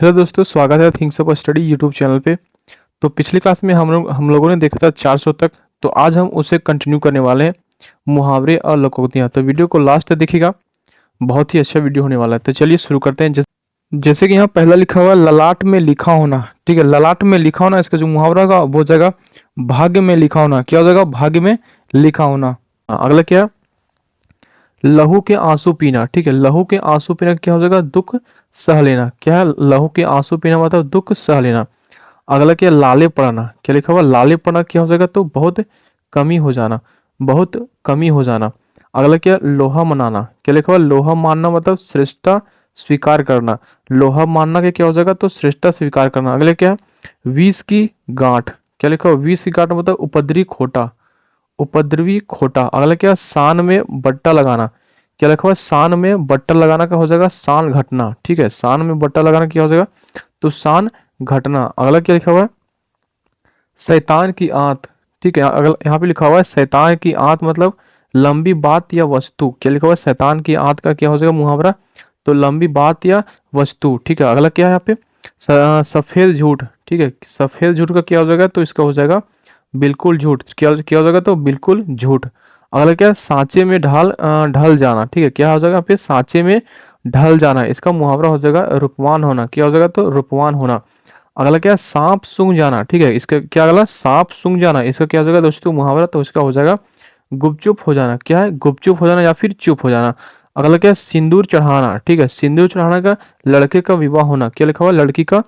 Hello दोस्तों, स्वागत है things up study YouTube channel पे। तो पिछली क्लास में हम लोगों ने देखा था 400 तक। तो आज हम उसे कंटिन्यू करने वाले हैं, मुहावरे और लोकोक्तियाँ। तो वीडियो को लास्ट तक देखिएगा, बहुत ही अच्छा वीडियो होने वाला है। तो चलिए शुरू करते हैं। जैसे कि यहाँ पहला लिखा हुआ है, ललाट में लिखा होना। ठीक है, ललाट में लिखा होना, इसका जो मुहावरा होगा वो हो जाएगा भाग्य में लिखा होना। क्या हो जाएगा? भाग्य में लिखा होना। अगला क्या है? लहू के आंसू पीना। ठीक है, लहू के आंसू पीना क्या हो जाएगा? दुख सह लेना। क्या है? लहू के आंसू पीना मतलब दुख सह लेना। अगला क्या? लाले पड़ना। क्या लिखा हुआ? लाले पड़ना क्या हो जाएगा? तो बहुत कमी हो जाना, बहुत कमी हो जाना। अगला क्या? लोहा मनाना। क्या लिखा हुआ? लोहा मानना मतलब श्रेष्ठता स्वीकार करना। लोहा मानना के क्या हो जाएगा? तो श्रेष्ठता स्वीकार करना। अगले क्या? विष की गांठ। क्या लिखा हुआ? विष की गांठ मतलब उपद्रवी खोटा, उपद्रवी खोटा। अगला क्या? शान में बट्टा लगाना। क्या लिखा हुआ है? शान में बट्टा लगाना का हो जाएगा शान घटना। ठीक है, शान में बट्टा लगाना क्या हो जाएगा? तो शान घटना। अगला क्या लिखा हुआ है? शैतान की आंत। ठीक है, अगला यहाँ पे लिखा हुआ है शैतान की आंत मतलब लंबी बात या वस्तु। क्या लिखा हुआ है? शैतान की आंत का क्या हो जाएगा मुहावरा? तो लंबी बात या वस्तु। ठीक है, अगला क्या है यहाँ पे? सफेद झूठ। ठीक है, सफेद झूठ का क्या हो जाएगा? तो इसका हो जाएगा बिल्कुल झूठ। क्या क्या हो जाएगा? तो बिल्कुल झूठ। अगला क्या है? सांचे में ढल जाना। ठीक है, क्या हो जाएगा यहाँ पे? सांचे में ढल जाना। इसका मुहावरा हो जाएगा रूपवान होना। क्या हो जाएगा? तो रूपवान होना। अगला क्या है? सांप सूंघ जाना। ठीक है, इसका क्या अगला? सांप सूंघ जाना। इसका क्या हो जाएगा दोस्तों मुहावरा? तो इसका हो जाएगा गुपचुप हो जाना। क्या है? गुपचुप हो जाना या फिर चुप हो जाना। अगला क्या है? सिंदूर चढ़ाना। ठीक है, सिंदूर चढ़ाना का लड़के का विवाह होना। क्या लिखा हुआ? लड़की का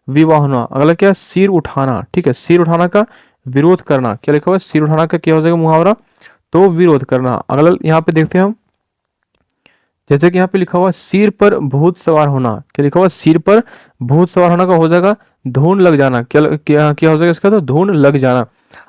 विवाह होना। अगला क्या है? सिर उठाना। ठीक है, सिर उठाना का विरोध करना। क्या लिखा हुआ है? सिर उठाना का क्या हो जाएगा मुहावरा? तो विरोध करना। अगला यहाँ पे देखते हैं हम, जैसे कि यहाँ पे लिखा हुआ है सिर पर भूत सवार होना। क्या लिखा हुआ है? सिर पर भूत सवार होना का हो जाएगा धुन लग जाना। क्या क्या हो जाएगा इसका? तो धुन लग जाना।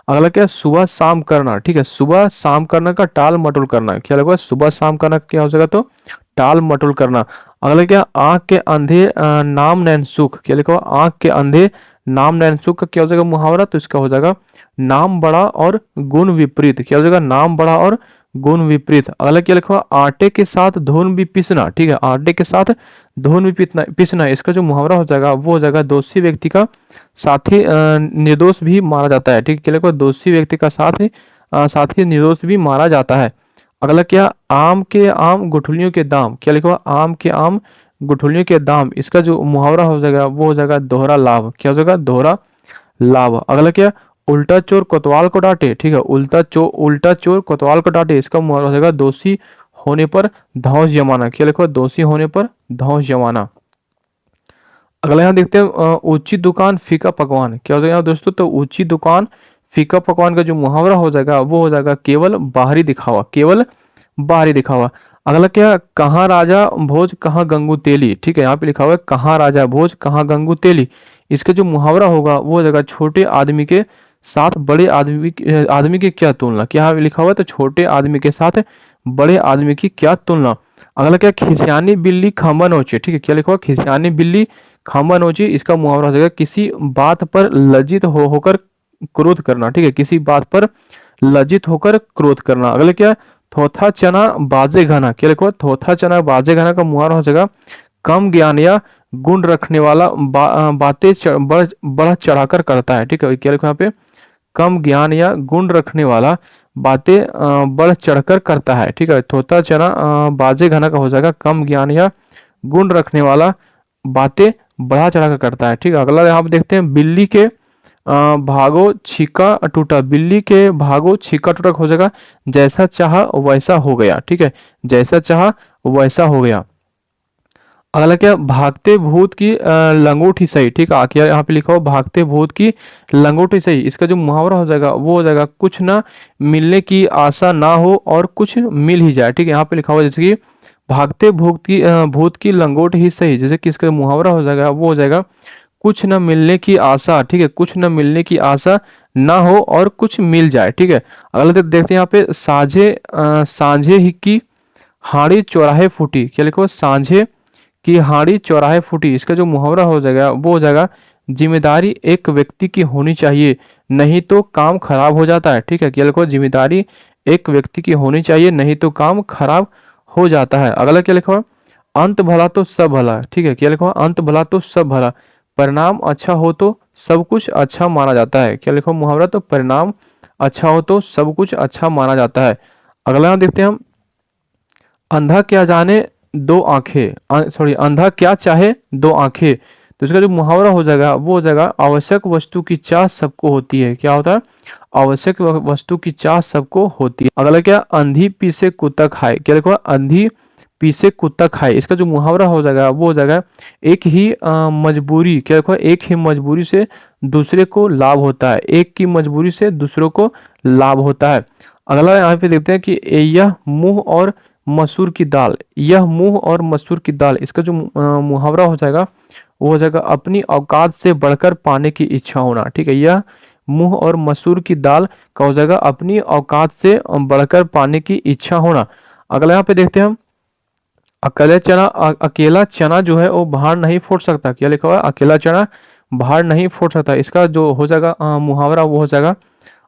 अगला क्या है? सुबह शाम करना। ठीक है, सुबह शाम करना का टाल मटोल करना। क्या लगा? सुबह शाम करना का क्या हो जाएगा? तो टाल मटोल करना। अगला क्या? आंख के अंधे नाम नैन सुख। क्या लिखा हुआ? आंख के अंधे नाम नैन सुख का क्या हो जाएगा मुहावरा? तो इसका हो जाएगा नाम बड़ा और गुण विपरीत। क्या हो जाएगा? नाम बड़ा और गुण विपरीत। अगला क्या लिखा हुआ? आटे के साथ धुन भी पीसना। ठीक है, आटे के साथ धुन भी पीसना। इसका जो मुहावरा हो जाएगा वो हो जाएगा दोषी व्यक्ति का साथी निर्दोष भी मारा जाता है। ठीक है, क्या लिखा हुआ? दोषी व्यक्ति का साथी निर्दोष भी मारा जाता है। अगला क्या? आम के आम गुठलियों के दाम। क्या लिखा हुआ? आम के आम गुठलियों के दाम। इसका जो मुहावरा हो जाएगा वो हो जाएगा दोहरा लाभ। क्या हो जाएगा? दोहरा लाभ। अगला क्या? उल्टा चोर कोतवाल को डांटे। ठीक है, उल्टा चोर कोतवाल को डांटे। इसका मुहावरा हो जाएगा दोषी होने पर धौंस जमाना। क्या लिखो? दोषी होने पर धौंस जमाना। अगला यहाँ देखते हैं ऊंची दुकान फीका पकवान। क्या हो जाएगा यहाँ दोस्तों? तो ऊंची दुकान फीका पकवान का जो मुहावरा हो जाएगा वो हो जाएगा केवल बाहरी दिखावा। केवल बाहरी दिखावा। अगला क्या? कहाँ राजा भोज कहाँ गंगू तेली। ठीक है, यहाँ पे लिखा हुआ है कहाँ राजा भोज कहाँ गंगू तेली। इसका जो मुहावरा होगा वो हो जाएगा छोटे आदमी के साथ बड़े आदमी की क्या तुलना। क्या यहाँ पे लिखा हुआ है? तो छोटे आदमी के साथ बड़े आदमी की क्या तुलना। अगला क्या? खिसियानी बिल्ली खंबा नोचे। ठीक है, क्या लिखा हुआ? खिसियानी बिल्ली खंबा नोचे। इसका मुहावरा हो जाएगा किसी बात पर लज्जित होकर क्रोध करना। ठीक है, किसी बात पर लज्जित होकर क्रोध करना। अगले क्या? थोथा चना बाजे घना। क्या लिखो? थोथा चना बाजे घना का मुहावरा हो जाएगा कम ज्ञान या गुण रखने वाला बातें बढ़ चढ़ाकर करता है। ठीक है, क्या लिखो यहाँ पे? कम ज्ञान या गुण रखने वाला बातें बढ़ चढ़कर करता है। ठीक है, थोथा चना बाजे घना का हो जाएगा कम ज्ञान या गुण रखने वाला बातें बढ़ा चढ़ाकर करता है। ठीक है, अगला यहाँ पे देखते हैं बिल्ली के भागो छिका टूटा। बिल्ली के भागो छिका टूटा हो जाएगा जैसा चाहा वैसा हो गया। ठीक है, जैसा चाहा वैसा हो गया। अगला क्या? भागते भूत की लंगोटी सही। ठीक है, आखिर यहाँ पे लिखा हो भागते भूत की लंगोटी सही। इसका जो मुहावरा हो जाएगा वो हो जाएगा कुछ ना मिलने की आशा ना हो और कुछ मिल ही जाए। ठीक है, यहाँ पे लिखा हुआ जैसे कि भागते भूत की लंगोट ही सही। जैसे कि इसका मुहावरा हो जाएगा वो हो जाएगा कुछ न मिलने की आशा। ठीक है, कुछ न मिलने की आशा ना हो और कुछ मिल जाए। ठीक है, अगला देखते हैं यहाँ पे सांझे ही की हाड़ी चौराहे फूटी। क्या लिखो? सांझे की हाड़ी चौराहे फूटी। इसका जो मुहावरा हो जाएगा वो हो जाएगा जिम्मेदारी एक व्यक्ति की होनी चाहिए नहीं तो काम खराब हो जाता है। ठीक है, क्या लिखो? जिम्मेदारी एक व्यक्ति की होनी चाहिए नहीं तो काम खराब हो जाता है। अगला क्या लिखा हुआ? अंत भला तो सब भला, ठीक है, क्या लिखा हुआ, अंत भला तो सब भला, परिणाम अच्छा हो तो सब कुछ अच्छा माना जाता है, क्या लिखा हुआ मुहावरा, तो परिणाम अच्छा हो तो सब कुछ अच्छा माना जाता है। अगला देखते हैं हम, अंधा क्या जाने दो आंखें, सॉरी, अंधा क्या चाहे दो आंखें, तो इसका जो मुहावरा हो जाएगा वो हो जाएगा, आवश्यक वस्तु की चाह सबको होती है, क्या होता है, आवश्यक वस्तु की चाह सबको होती है। अगला क्या, अंधी पीसे कुत्ता खाए, क्या लिखा हुआ, अंधी पीसे कुत्ता खाए, इसका जो मुहावरा हो जाएगा वो हो जाएगा, एक ही मजबूरी, क्या लिखा हुआ, एक ही मजबूरी से दूसरे को लाभ होता है, एक की मजबूरी से दूसरों को लाभ होता है। अगला यहाँ पे देखते हैं कि यह मुंह और मसूर की दाल, यह मूंग और मसूर की दाल, इसका जो मुहावरा हो जाएगा वो हो जाएगा, अपनी औकात से बढ़कर पाने की इच्छा होना, ठीक है, यह मूंग और मसूर की दाल का हो जाएगा, अपनी औकात से बढ़कर पाने की इच्छा होना। अगला यहाँ पे देखते हैं हम, अकेला चना जो है वो बाहर नहीं फोड़ सकता, क्या लिखा हुआ है, अकेला चना बाहर नहीं फोड़ सकता, इसका जो हो जाएगा मुहावरा वो हो जाएगा,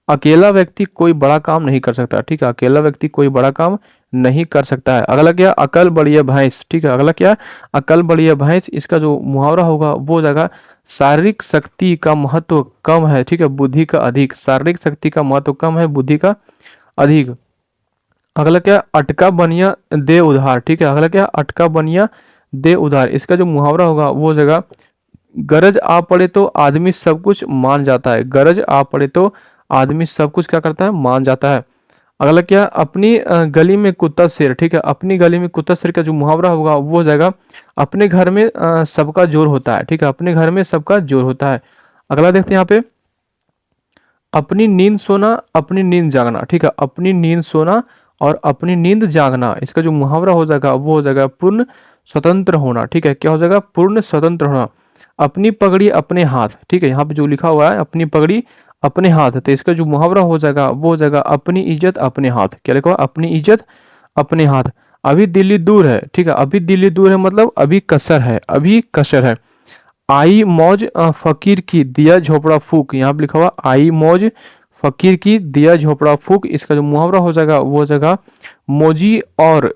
अकेला व्यक्ति कोई बड़ा काम नहीं कर सकता, ठीक है, अकेला व्यक्ति कोई बड़ा काम नहीं कर सकता है। अगला क्या, अकल बढ़िया भैंस, ठीक है, अगला क्या, अकल बढ़िया भैंस, इसका जो मुहावरा होगा वो हो जाएगा, शारीरिक शक्ति का महत्व कम है, ठीक है, बुद्धि का अधिक, शारीरिक शक्ति का महत्व कम है, बुद्धि का अधिक। अगला क्या, अटका बनिया दे उधार, ठीक है, अगला क्या, अटका बनिया दे उधार, इसका जो मुहावरा होगा वो हो जाएगा, गरज आ पड़े तो आदमी सब कुछ मान जाता है, गरज आ पड़े तो आदमी सब कुछ क्या करता है, मान जाता है। अगला क्या, अपनी गली में कुत्ता शेर, ठीक है, अपनी गली में कुत्ता शेर का जो मुहावरा होगा वो हो जाएगा, अपने घर में सबका जोर होता है, ठीक है, अपने घर में सबका जोर होता है। अगला देखते हैं यहाँ पे, अपनी नींद सोना अपनी नींद जागना, ठीक है, अपनी नींद सोना और अपनी नींद जागना, इसका जो मुहावरा हो जाएगा वो हो जाएगा, पूर्ण स्वतंत्र होना, ठीक है, क्या हो जाएगा, पूर्ण स्वतंत्र होना। अपनी पगड़ी अपने हाथ, ठीक है, यहाँ पे जो लिखा हुआ है अपनी पगड़ी अपने हाथ, तो इसका जो मुहावरा हो जाएगा वो हो जाएगा, अपनी इज्जत अपने हाथ, क्या लिखा हुआ, अपनी इज्जत अपने हाथ। अभी दिल्ली दूर है, ठीक है, अभी दिल्ली दूर है मतलब अभी कसर है, अभी कसर है। आई मौज फकीर की दिया झोपड़ा फूक, यहाँ पे लिखा हुआ आई मौज फकीर की दिया झोपड़ा फूक, इसका जो मुहावरा हो जाएगा वो हो जाएगा, मोजी और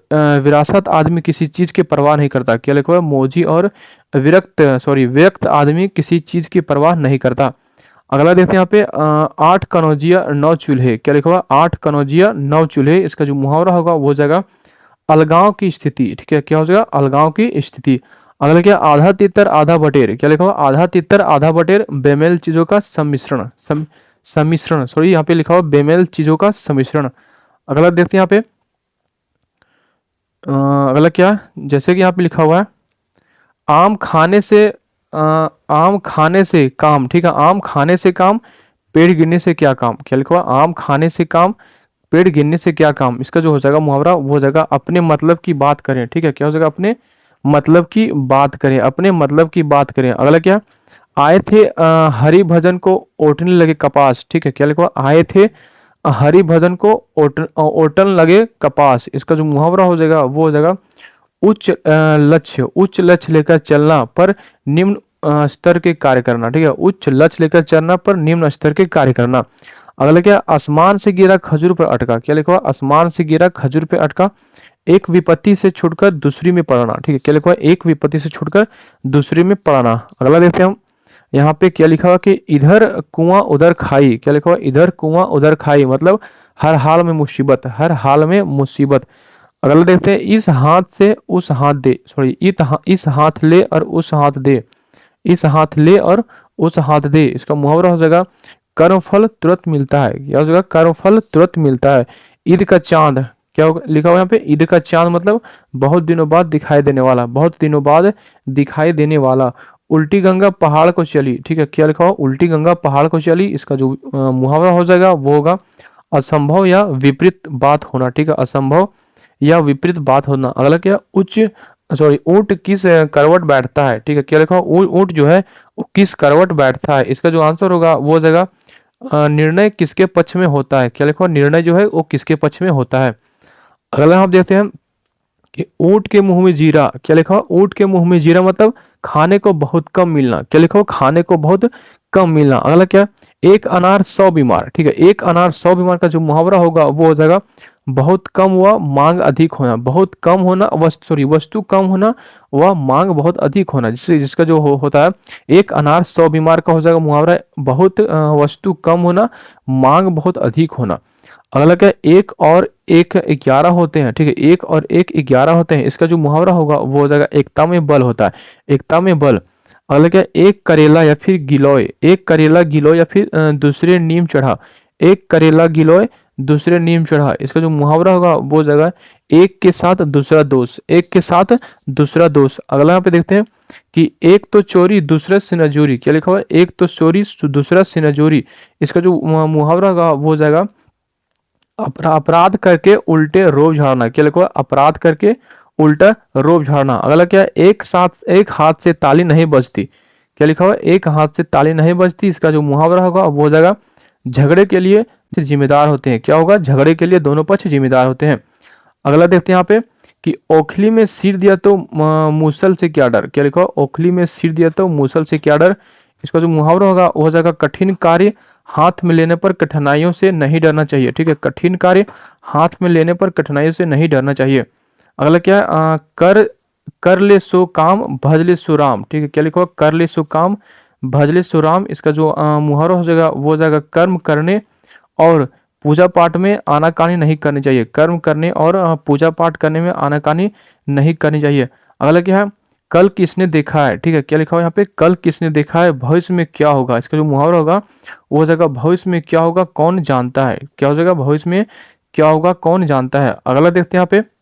विरासत आदमी किसी चीज की परवाह नहीं करता, क्या लिखा हुआ है, मोजी और विरक्त आदमी किसी चीज की परवाह नहीं करता। अगला देखते हैं यहाँ पे, आठ कनौजिया नौ चूल्हे, क्या लिखा हुआ, आठ कनौजिया नौ चूल्हे, इसका जो मुहावरा होगा वो हो जाएगा, अलगाव की स्थिति, ठीक है, क्या हो जाएगा, अलगाव की स्थिति। अगला क्या, आधा तितर आधा बटेर, क्या लिखा हुआ, आधा तितर आधा बटेर, बेमेल चीजों का सम्मिश्रण, सम्मिश्रण, सॉरी, यहाँ पे लिखा हुआ बेमेल चीजों का सम्मिश्रण। अगला देखते हैं यहाँ पे, अगला क्या, जैसे कि यहाँ पे लिखा हुआ है, आम खाने से आम खाने से काम, ठीक है, आम खाने से काम, पेड़ गिरने से क्या काम, क्या लिखा हुआ, आम खाने से काम, पेड़ गिरने से क्या काम, इसका जो हो जाएगा मुहावरा वो हो जाएगा, अपने मतलब की बात करें, ठीक है, क्या हो जाएगा, अपने मतलब की बात करें, अपने मतलब की बात करें। अगला क्या, आए थे हरि भजन को ओटने लगे कपास, ठीक है, क्या लिखा हुआ, आए थे हरि भजन को ओटन लगे कपास, इसका जो मुहावरा हो जाएगा वो हो जाएगा, उच्च लक्ष्य लेकर चलना पर निम्न स्तर के कार्य करना, ठीक है, उच्च लक्ष्य लेकर चलना पर निम्न स्तर के कार्य करना। अगला क्या, आसमान से गिरा खजूर पर अटका, क्या लिखा हुआ, आसमान से गिरा खजूर पे अटका, एक विपत्ति से छुटकर दूसरी में पड़ना, ठीक है, क्या लिखा हुआ, एक विपत्ति से छुटकर दूसरी में पड़ना। अगला देखते हैं हम, यहाँ पे क्या लिखा हुआ कि इधर कुआं उधर खाई, क्या लिखा हुआ, इधर कुआं उधर खाई, मतलब हर हाल में मुसीबत, हर हाल में मुसीबत। अगला देखते हैं, इस हाथ से उस हाथ दे, सॉरी, इस हाथ ले और उस हाथ दे, इस हाथ ले और उस हाथ दे, इसका मुहावरा हो जाएगा, कर्मफल तुरंत मिलता है, क्या हो जाएगा, कर्मफल तुरंत मिलता है। ईद का चांद, क्या लिखा हुआ यहाँ पे, ईद का चांद मतलब बहुत दिनों बाद दिखाई देने वाला, बहुत दिनों बाद दिखाई देने वाला। उल्टी गंगा पहाड़ को चली, ठीक है, क्या लिखा हुआ, उल्टी गंगा पहाड़ को चली, इसका जो मुहावरा हो जाएगा वो होगा, असंभव या विपरीत बात होना, ठीक है, असंभव या विपरीत बात होना। अगला क्या, ऊंट किस करवट बैठता है, ठीक है, क्या लिखा हुआ, ऊंट जो है वो किस करवट बैठता है, इसका जो आंसर होगा वो हो जाएगा, निर्णय किसके पक्ष में होता है, क्या लिखा हुआ, निर्णय जो है वो किसके पक्ष में होता है। अगला हम देखते हैं कि ऊंट के मुंह में जीरा, क्या लिखा हुआ, ऊंट के मुंह में जीरा मतलब खाने को बहुत कम मिलना, क्या लिखा हुआ, खाने को बहुत कम मिलना। अगला क्या, एक अनार 100 बीमार, ठीक है, एक अनार 100 बीमार का जो मुहावरा होगा वो हो जाएगा, बहुत कम व मांग अधिक होना, बहुत कम होना, वस्तु कम होना व मांग बहुत अधिक होना, जिससे जिसका जो होता है, एक अनार 100 बीमार का हो जाएगा मुहावरा, बहुत वस्तु कम होना, मांग बहुत अधिक होना। अगला क्या है, एक और एक 11 होते हैं, ठीक है, एक और एक 11 होते हैं, इसका जो मुहावरा होगा वो हो जाएगा एकता में बल होता है, एकता में बल। अगला क्या है, एक करेला या फिर गिलोय, एक करेला गिलोय या फिर दूसरे नीम चढ़ा, एक करेला गिलोय दूसरे नीम चढ़ा, इसका जो मुहावरा होगा वो हो जाएगा एक के साथ दूसरा दोष, एक के साथ दूसरा दोष। अगला यहाँ पे देखते हैं कि एक तो चोरी दूसरा सिनजोरी, क्या लिखा हुआ है, एक तो चोरी दूसरा सिनजोरी, इसका जो मुहावरा होगा वो हो जाएगा अपराध करके उल्टे रोब झाड़ना, क्या लिखा हुआ है, अपराध करके उल्टा रोब झाड़ना। अगला क्या है, एक हाथ से ताली नहीं बजती, क्या लिखा हुआ है, एक हाथ से ताली नहीं बजती, इसका जो मुहावरा होगा वो हो जाएगा झगड़े के लिए जिम्मेदार होते हैं, क्या होगा, झगड़े के लिए दोनों पक्ष जिम्मेदार होते हैं। अगला देखते हैं यहाँ पे कि ओखली में सिर दिया तो मूसल से क्या डर, क्या लिखा हुआ, ओखली में सिर दिया तो मूसल से क्या डर, इसका जो मुहावरा होगा वो हो जाएगा कठिन कार्य हाथ में लेने पर कठिनाइयों से नहीं डरना चाहिए, ठीक है, कठिन कार्य हाथ में लेने पर कठिनाइयों से नहीं डरना चाहिए। अगला क्या है, कर ले सो काम भज ले सो राम, ठीक है, क्या लिखा हुआ, कर ले सो काम भज ले सो राम, इसका जो मुहावरा हो जाएगा वो हो जाएगा कर्म करने और पूजा पाठ में आनाकानी नहीं करनी चाहिए, कर्म करने और पूजा पाठ करने में आनाकानी नहीं करनी चाहिए। अगला क्या है, कल किसने देखा है, ठीक है, क्या लिखा हुआ है यहाँ पे, कल किसने देखा है भविष्य में क्या होगा, इसका जो मुहावरा होगा वो हो जाएगा भविष्य में क्या होगा कौन जानता है, क्या हो जाएगा भविष्य में क्या होगा कौन जानता है। अगला देखते हैं यहाँ पे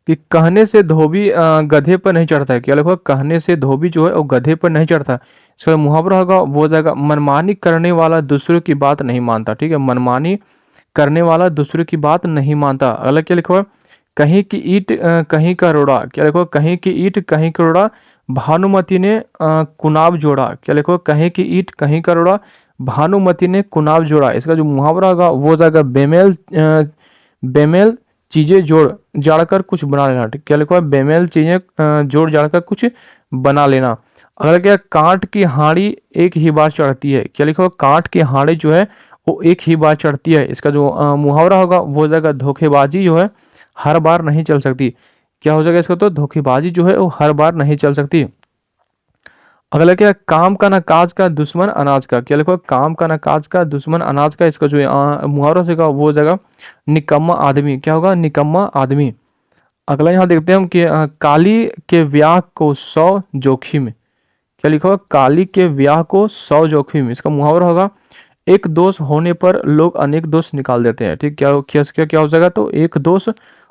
कि कहने से धोबी गधे पर नहीं चढ़ता है, क्या लिखा हुआ, कहने से धोबी जो है वो गधे पर नहीं चढ़ता, इसका मुहावरा होगा वो हो जाएगा मनमानी करने वाला दूसरों की बात नहीं मानता, ठीक है, मनमानी करने वाला दूसरों की बात नहीं मानता। अगला क्या लिखा हुआ है, कहीं की ईंट कहीं का रोड़ा, क्या लिखा हुआ, कहीं की ईंट कहीं का रोड़ा, भानुमति ने कुनाब जोड़ा, क्या लिखा हुआ, कहीं की ईंट कहीं का रोड़ा, भानुमति ने कुनाब जोड़ा, इसका जो मुहावरा होगा वो हो जाएगा बेमेल चीजें जोड़ जाड़कर कुछ बना लेना, ठीक, क्या लिखा हुआ है, बेमेल चीजें जोड़ जाड़कर कुछ बना लेना। अगला क्या है, कांट की हांडी एक ही बार चढ़ती है, क्या लिखा हुआ, कांट की हांडी जो है वो एक ही बार चढ़ती है, इसका जो मुहावरा होगा वो हो जाएगा धोखेबाजी जो है हर बार नहीं चल सकती, क्या हो जाएगा इसका, तो धोखेबाजी जो है वो हर बार नहीं चल सकती। अगला क्या है, काम का ना काज का दुश्मन अनाज का, क्या लिखो, काम का ना काज का दुश्मन अनाज का, इसका जो मुहावरा होगा वो हो जाएगा निकम्मा आदमी, क्या होगा, निकम्मा आदमी। अगला यहाँ देखते हैं हम कि काली के ब्याह को 100 जोखिम, क्या लिखा हुआ, काली के ब्याह को 100 जोखिम, इसका मुहावरा होगा एक दोष होने पर लोग अनेक दोष निकाल देते हैं, ठीक, क्या क्या क्या क्या हो जाएगा, तो एक दोष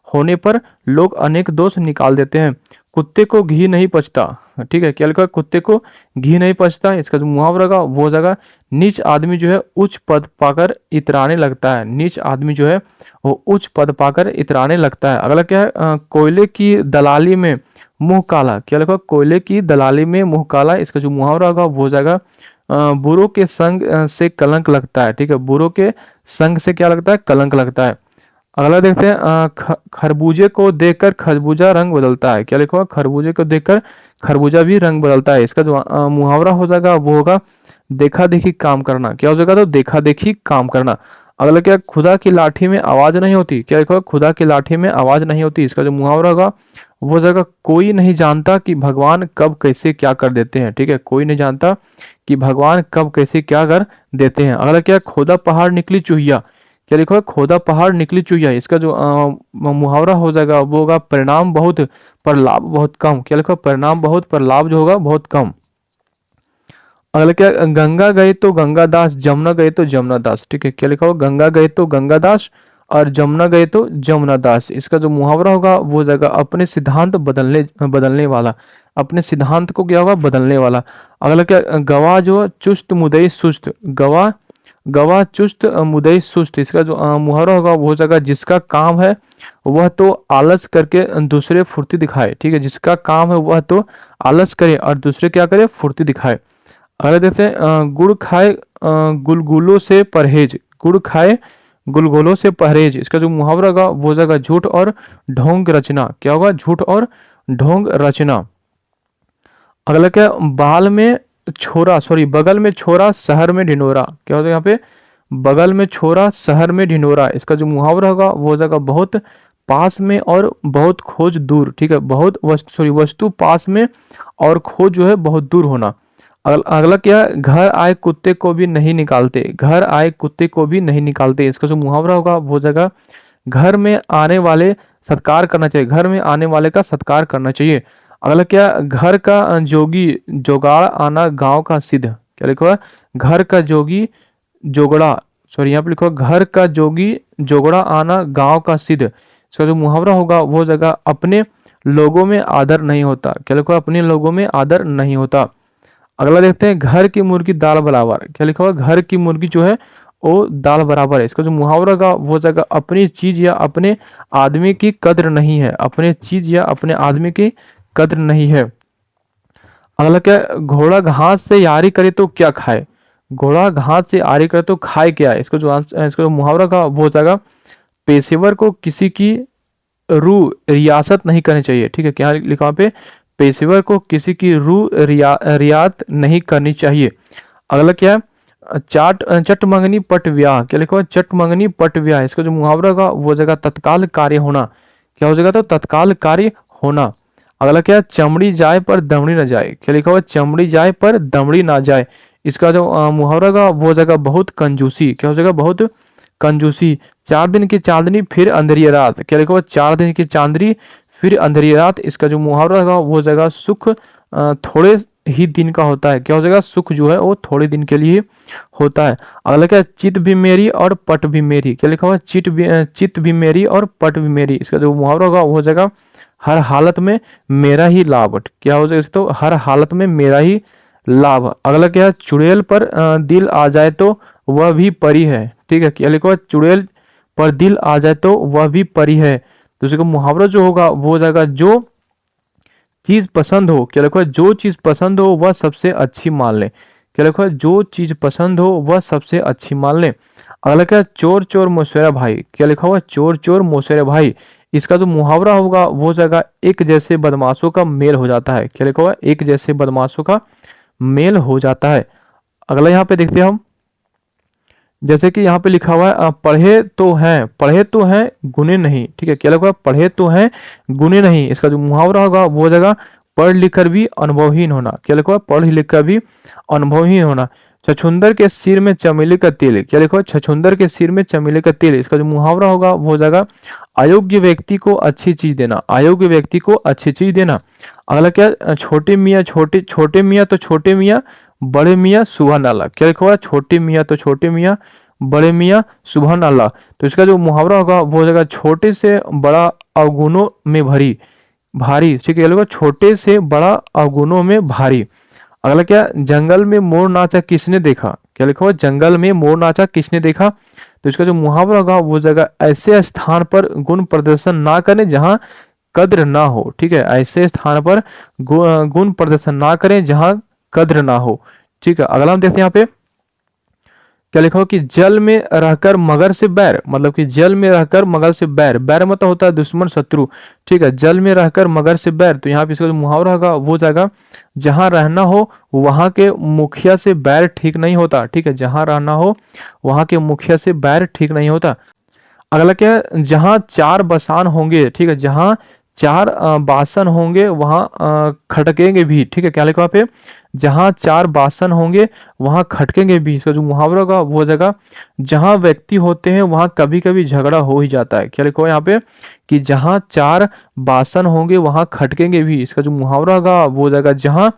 होने पर लोग अनेक दोष निकाल देते हैं। कुत्ते को घी नहीं पचता, ठीक है, क्या लिखा है, कुत्ते को घी नहीं पचता, इसका जो मुहावरा होगा वो हो जाएगा नीच आदमी जो है उच्च पद पाकर इतराने लगता है, नीच आदमी जो है वो उच्च पद पाकर इतराने लगता है। अगला क्या है, कोयले की दलाली में मुंह काला, क्या लिखा, कोयले की दलाली में मुंह काला, इसका जो मुहावरा होगा वो हो जाएगा बुरों के संग से कलंक लगता है, ठीक है, बुरों के संग से क्या लगता है, कलंक लगता है। अगला देखते हैं खरबूजे को देखकर खरबूजा रंग बदलता है, क्या लिखा हुआ, खरबूजे को देखकर खरबूजा भी रंग बदलता है, इसका जो मुहावरा हो जाएगा वो होगा देखा देखी काम करना, क्या हो जाएगा, तो देखा देखी काम करना। अगला क्या, खुदा की लाठी में आवाज नहीं होती, क्या लिखा हुआ, खुदा की लाठी में आवाज नहीं होती, इसका जो मुहावरा होगा वो हो जाएगा कोई नहीं जानता कि भगवान कब कैसे क्या कर देते हैं, ठीक है, कोई नहीं जानता कि भगवान कब कैसे क्या कर देते हैं। अगला क्या, खोदा पहाड़ निकली चूहिया, क्या लिखा है, खोदा पहाड़ निकली चूहिया, इसका जो मुहावरा हो जाएगा वो होगा परिणाम बहुत पर लाभ बहुत कम, क्या लिखा, परिणाम बहुत पर लाभ जो होगा बहुत कम। अगला क्या, गंगा गए तो गंगा दास जमुना गए तो जमुना दास, ठीक है, क्या लिखा हुआ, गंगा गए तो गंगा दास और जमुना गए तो जमुना दास, इसका जो मुहावरा होगा वो हो जाएगा अपने सिद्धांत बदलने बदलने वाला, अपने सिद्धांत को क्या होगा बदलने वाला। अगला क्या, गवाह जो चुस्त मुदई सुस्त, गवाह गवाह चुस्त मुदई सुस्त, इसका जो मुहावरा होगा वो हो जाएगा जिसका काम है वह तो आलस करके दूसरे फुर्ती दिखाए, ठीक है, जिसका काम है वह तो आलस करे और दूसरे क्या करे फुर्ती दिखाए। अगले देखते हैं गुड़ खाए गुलगुलों से परहेज, गुड़ खाए गुलगुलों से परहेज, इसका जो मुहावरा होगा वो हो जाएगा झूठ और ढोंग रचना, क्या होगा, झूठ और ढोंग रचना। अगला क्या, बाल में छोरा सॉरी बगल में छोरा शहर में ढिंढोरा, क्या होता है यहाँ पे, बगल में छोरा, शहर में ढिंढोरा। इसका जो मुहावरा होगा वो हो जाएगा बहुत पास में और बहुत खोज दूर। ठीक है, बहुत वस्तु पास में और खोज जो है बहुत दूर होना। अगला क्या है, घर आए कुत्ते को भी नहीं निकालते। घर आए कुत्ते को भी नहीं निकालते। इसका जो मुहावरा होगा वो हो जाएगा घर में आने वाले सत्कार करना चाहिए। घर में आने वाले का सत्कार करना चाहिए। अगला क्या, घर का जोगी जोगाड़ आना गांव का सिद्ध। क्या लिखा हुआ है, घर का जोगी जोगड़ा, सॉरी यहाँ पे लिखा हुआ घर का जोगी जोगड़ा आना गांव का सिद्ध। इसका जो मुहावरा होगा वो जगह अपने लोगों में आदर नहीं होता। क्या लिखा हुआ, अपने लोगों में आदर नहीं होता। अगला देखते हैं, घर की मुर्गी दाल बराबर। क्या लिखा हुआ, घर की मुर्गी जो है वो दाल बराबर है। इसका जो मुहावरा का वो जगह अपनी चीज या अपने आदमी की कद्र नहीं है। अपने चीज या अपने आदमी की कद्र नहीं है। अगला क्या, घोड़ा घास से यारी करे तो क्या खाए। घोड़ा घास से यारी करे तो खाए क्या है। इसका जो मुहावरा का वो जगह पेशेवर को किसी की रियासत नहीं करनी चाहिए। ठीक है, क्या लिखा वहाँ पे, पेशेवर को किसी की रियात नहीं करनी चाहिए। अगला क्या है, चट मंगनी पट ब्याह। क्या लिखा हुआ है, चट मंगनी पट ब्याह। इसका जो मुहावरा का वो जगह तत्काल कार्य होना। क्या हो जाएगा, तो तत्काल कार्य होना। अगला क्या है, चमड़ी जाए पर दमड़ी न जाए। क्या लिखा हुआ है, चमड़ी जाए पर दमड़ी ना जाए। इसका जो मुहावरा का वो जगह बहुत कंजूसी। क्या हो जाएगा, बहुत कंजूसी। 4 दिन की चांदनी फिर अंधेरी रात। क्या लिखा हुआ, 4 दिन की चांदनी फिर अंधेरी रात। इसका जो मुहावरा होगा वो जगह सुख थोड़े ही दिन का होता है। क्या हो जाएगा, सुख जो है वो थोड़े दिन के लिए होता है। अगला क्या, चित भी मेरी और पट भी मेरी। क्या लिखा हुआ, चित भी मेरी और पट भी मेरी। इसका जो मुहावरा होगा वो हो जाएगा हर हालत में मेरा ही लाभ। क्या हो जाएगा, तो हर हालत में मेरा ही लाभ। अगला क्या है, चुड़ैल पर दिल आ जाए तो वह भी परी है। ठीक है, क्या लिखा हुआ, चुड़ैल पर दिल आ जाए तो वह भी परी है। तो इसका मुहावरा जो होगा वो हो जाएगा जो चीज पसंद हो। क्या लिखा है, जो चीज पसंद हो वह सबसे अच्छी मान ले। क्या लिखा है, जो चीज पसंद हो वह सबसे अच्छी मान ले। अगला क्या है, चोर चोर मौसेरा भाई। क्या लिखा हुआ है, चोर चोर मौसेरा भाई। इसका जो मुहावरा होगा वो जगह एक जैसे बदमाशों का मेल हो जाता है। क्या लिखा हुआ है, एक जैसे बदमाशों का मेल हो जाता है। अगला यहाँ पे देखते हैं हम, जैसे कि यहाँ पे लिखा हुआ है पढ़े तो हैं गुने नहीं। ठीक है, क्या लिखा हुआ है, पढ़े तो हैं गुने नहीं। इसका जो मुहावरा होगा वो जगह पढ़ लिख कर भी अनुभवहीन होना। क्या लिखा हुआ है, पढ़ लिख कर भी अनुभवहीन होना। छछूंदर के सिर में चमेली का तेल। क्या लिखा हुआ है, छछूंदर के सिर में चमेली का तेल। इसका जो मुहावरा होगा वो जगह अयोग्य व्यक्ति को अच्छी चीज देना। अयोग्य व्यक्ति को अच्छी चीज देना। अगला क्या, छोटे मियाँ तो छोटे मियाँ बड़े मियाँ सुबह नाला। क्या लिखा हुआ है, छोटे मियाँ तो छोटे मियाँ बड़े मियाँ सुबह नाला। तो इसका जो मुहावरा होगा वो हो जाएगा छोटे से बड़ा अवगुणों में भारी। ठीक है, छोटे से बड़ा अवगुणों में भारी। अगला क्या, जंगल में मोर नाचा किसने देखा। क्या लिखा हुआ, जंगल में मोर नाचा किसने देखा। तो इसका जो मुहावरा होगा वो जगह ऐसे स्थान पर गुण प्रदर्शन ना करें जहां कद्र ना हो। ठीक है, ऐसे स्थान पर गुण प्रदर्शन ना करें जहां कद्र ना हो। ठीक है, अगला हम देखते हैं यहाँ पे क्या लिखा हो कि जल में रहकर मगर से बैर। मतलब कि जल में रहकर मगर से बैर, बैर मतलब होता है दुश्मन शत्रु। ठीक है, जल में रहकर मगर से बैर। तो यहाँ पे इसका जो मुहावरा होगा वो जाएगा जहां रहना हो वहां के मुखिया से बैर ठीक नहीं होता। ठीक है, जहां रहना हो वहां के मुखिया से बैर ठीक नहीं होता। अगला क्या है, जहां 4 बसान होंगे। ठीक है, जहां 4 बासन होंगे वहां खटकेंगे भी। ठीक है, क्या लिखा पे, जहां 4 बासन होंगे वहां खटकेंगे भी। इसका जो मुहावरा होगा वो जगह जहां व्यक्ति होते हैं वहां कभी कभी झगड़ा हो ही जाता है। क्या लिखा हुआ यहाँ पे कि जहां 4 बासन होंगे वहां खटकेंगे भी। इसका जो मुहावरा होगा वो जगह जहां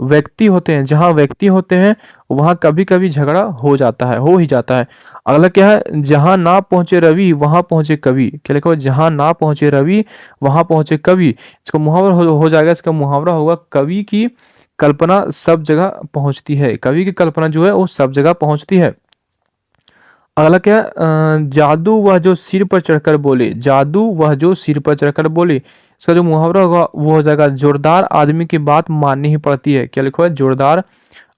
व्यक्ति होते हैं वहां कभी कभी झगड़ा हो ही जाता है। अगला क्या है, जहां ना पहुंचे रवि वहां पहुंचे कवि। क्या लिखा हुआ, जहां ना पहुंचे रवि वहां पहुंचे कवि। इसका मुहावरा हो जाएगा, इसका मुहावरा होगा कवि की कल्पना सब जगह पहुंचती है। कवि की कल्पना जो है वो सब जगह पहुंचती है। अगला क्या है, जादू वह जो सिर पर चढ़कर बोले। जादू वह जो सिर पर चढ़कर बोले। इसका जो मुहावरा होगा वो हो जाएगा जोरदार आदमी की बात माननी ही पड़ती है। क्या लिखा है, जोरदार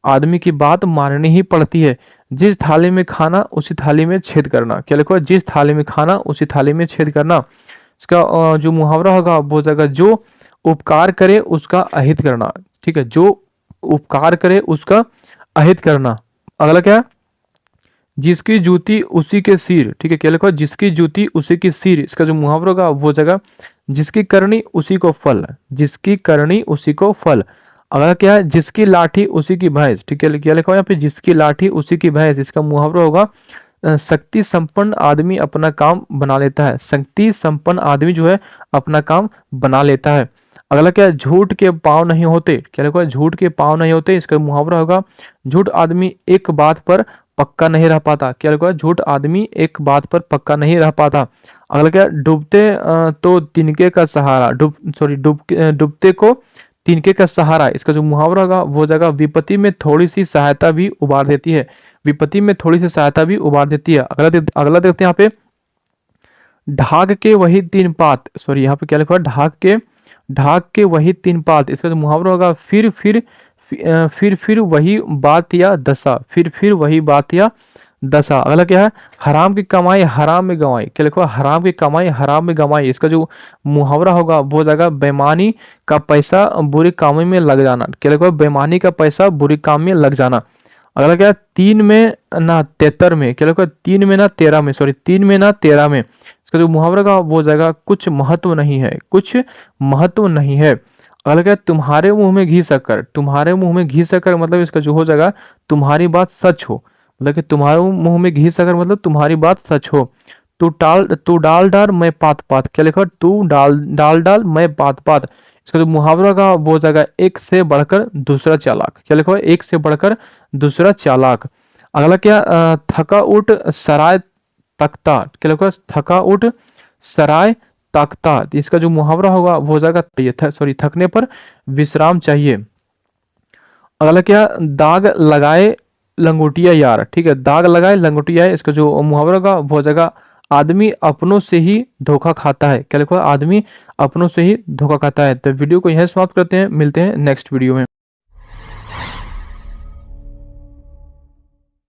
आदमी की बात माननी ही पड़ती है। जिस थाली में खाना उसी थाली में छेद करना। क्या लिखा है, जिस थाली में खाना उसी थाली में छेद करना। इसका जो मुहावरा होगा वो हो जाएगा जो उपकार करे उसका अहित करना। ठीक है, जो उपकार करे उसका अहित करना। अगला क्या है, जिसकी जूती उसी के सिर, ठीक है, क्या लिखा है, जिसकी जूती उसी की सिर, इसका जो मुहावरा होगा वो जगह जिसकी करनी उसी को फल, जिसकी करनी उसी को फल। अगला क्या है, जिसकी लाठी उसी की भैंस, ठीक है, क्या लिखा हुआ है यहाँ पे, जिसकी लाठी उसी की भैंस, इसका मुहावरा होगा शक्ति संपन्न आदमी अपना काम बना लेता है, शक्ति संपन्न आदमी जो है अपना काम बना लेता है। अगला क्या है, झूठ के पाँव नहीं होते, क्या लिखा है, झूठ के पाँव नहीं होते, इसका मुहावरा होगा झूठ आदमी एक बात पर पक्का नहीं रह पाता, क्या लिखा है, झूठ आदमी एक बात पर पक्का नहीं रह पाता। अगला क्या है, डूबते तो तिनके का सहारा, डूबते को तिनके का सहारा, इसका जो मुहावरा होगा वो जगह विपत्ति में थोड़ी सी सहायता भी उबार देती है, विपत्ति में थोड़ी सी सहायता भी उबार देती है। अगला देखते हैं यहाँ पे, ढाक के वही तीन पात, सॉरी यहाँ पे क्या लिखा है, ढाक के वही तीन पात, इसका जो मुहावरा होगा फिर वही बात या दशा, फिर वही बात या दशा। अगला क्या है, हराम की कमाई हराम में गंवाई, क्या लिखा है, हराम की कमाई हराम में गंवाई, इसका जो मुहावरा होगा वो जगह बेईमानी का पैसा बुरे काम में लग जाना, क्या लिखा है, बेईमानी का पैसा बुरे काम में लग जाना। अगला क्या है, तीन में ना तेतर में, क्या लिखा है, तीन में ना तेरह में, सॉरी तीन में ना तेरह में, इसका जो मुहावरा का वो जगह कुछ महत्व नहीं है, कुछ महत्व नहीं है। अगला क्या है, तुम्हारे मुंह में घी शक्कर, तुम्हारे मुंह में घी शक्कर मतलब इसका जो हो जाएगा तुम्हारी बात सच हो, मतलब कि तुम्हारे मुंह में घी शक्कर मतलब तुम्हारी बात सच हो। तू डाल डाल मैं पात पात, क्या लिखा, तू डाल डाल मैं पात पात, इसका जो मुहावरा का वो जगह एक से बढ़कर दूसरा चालाक, क्या लिखा है, एक से बढ़कर दूसरा चालाक। अगला क्या, थका उठ सराय तख्ता, क्या लिखा है, थका उठ सराय तख्ता, इसका जो मुहावरा होगा वो जगह सॉरी थकने पर विश्राम चाहिए। अगला क्या, दाग लगाए लंगोटिया यार, ठीक है, दाग लगाए लंगोटिया है, इसका जो मुहावरा होगा वो जगह आदमी अपनों से ही धोखा खाता है, क्या लिखा है, आदमी अपनों से ही धोखा खाता है। तो वीडियो को यहीं समाप्त करते हैं, मिलते हैं नेक्स्ट वीडियो में।